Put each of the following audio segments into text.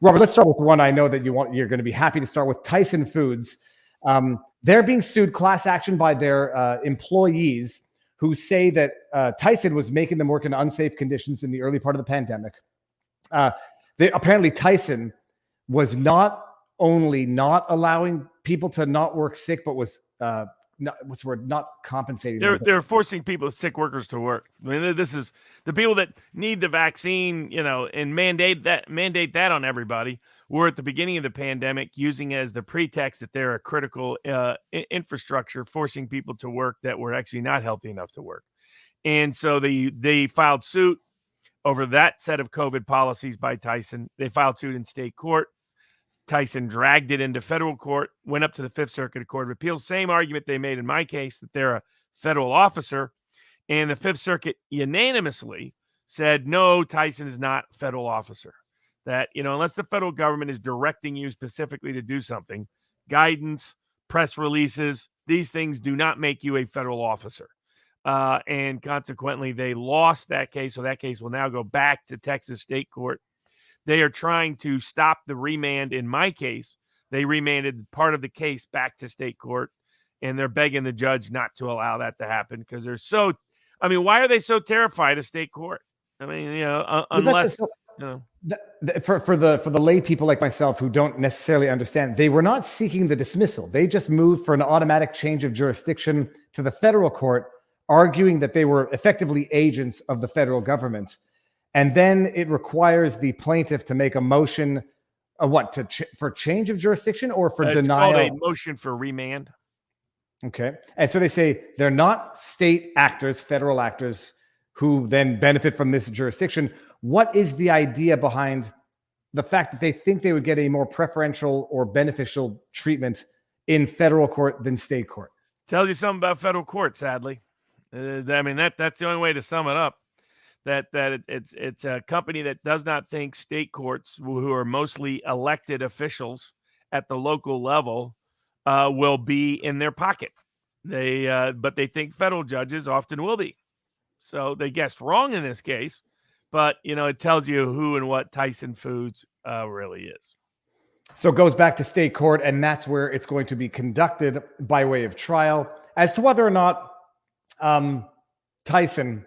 Robert, let's start with one I know that you're going to be happy to start with. Tyson Foods. They're being sued class action by their employees who say that Tyson was making them work in unsafe conditions in the early part of the pandemic. Apparently Tyson was not only not allowing people to not work sick, but was not compensating them. They're forcing sick workers to work. I mean, this is the people that need the vaccine, and mandate that on everybody. Were at the beginning of the pandemic using as the pretext that they're a critical infrastructure, forcing people to work that were actually not healthy enough to work. And so they filed suit over that set of COVID policies by Tyson. They filed suit in state court. Tyson dragged it into federal court, went up to the Fifth Circuit Court of Appeals. Same argument they made in my case, that they're a federal officer. And the Fifth Circuit unanimously said, no, Tyson is not a federal officer. That, unless the federal government is directing you specifically to do something, guidance, press releases, these things do not make you a federal officer. And consequently, they lost that case. So that case will now go back to Texas state court. They are trying to stop the remand in my case. They remanded part of the case back to state court, and they're begging the judge not to allow that to happen because why are they so terrified of state court? I mean, unless for the lay people like myself who don't necessarily understand, they were not seeking the dismissal. They just moved for an automatic change of jurisdiction to the federal court, arguing that they were effectively agents of the federal government. And then it requires the plaintiff to make a motion, for change of jurisdiction or for denial? It's called a motion for remand. Okay. And so they say they're not state actors, federal actors, who then benefit from this jurisdiction. What is the idea behind the fact that they think they would get a more preferential or beneficial treatment in federal court than state court? Tells you something about federal court, sadly. That's the only way to sum it up. That it's a company that does not think state courts, who are mostly elected officials at the local level, will be in their pocket. But they think federal judges often will be. So they guessed wrong in this case. But, it tells you who and what Tyson Foods really is. So it goes back to state court, and that's where it's going to be conducted by way of trial. As to whether or not Tyson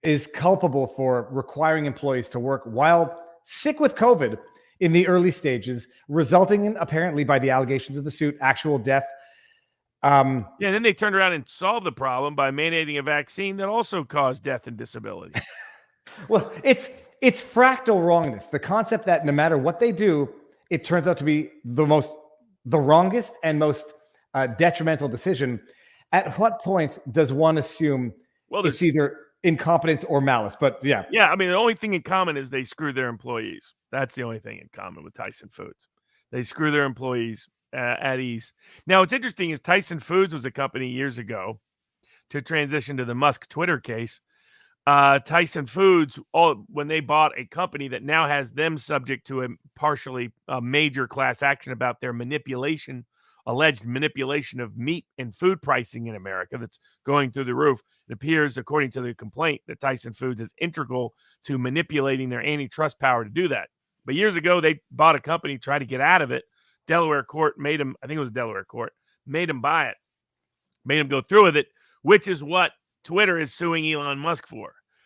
is culpable for requiring employees to work while sick with COVID in the early stages, resulting in, apparently by the allegations of the suit, actual death. Then they turned around and solved the problem by mandating a vaccine that also caused death and disability. Well, it's fractal wrongness. The concept that no matter what they do, it turns out to be the wrongest and most detrimental decision. At what point does one assume it's either incompetence or malice? But yeah. The only thing in common is they screw their employees. That's the only thing in common with Tyson Foods. They screw their employees at ease. Now, what's interesting is Tyson Foods was a company years ago to transition to the Musk Twitter case. Tyson Foods, when they bought a company that now has them subject to a major class action about their alleged manipulation of meat and food pricing in America that's going through the roof. It appears, according to the complaint, that Tyson Foods is integral to manipulating their antitrust power to do that. But years ago, they bought a company, tried to get out of it. Delaware court made them, made them buy it, made them go through with it, which is what Twitter is suing Elon Musk for.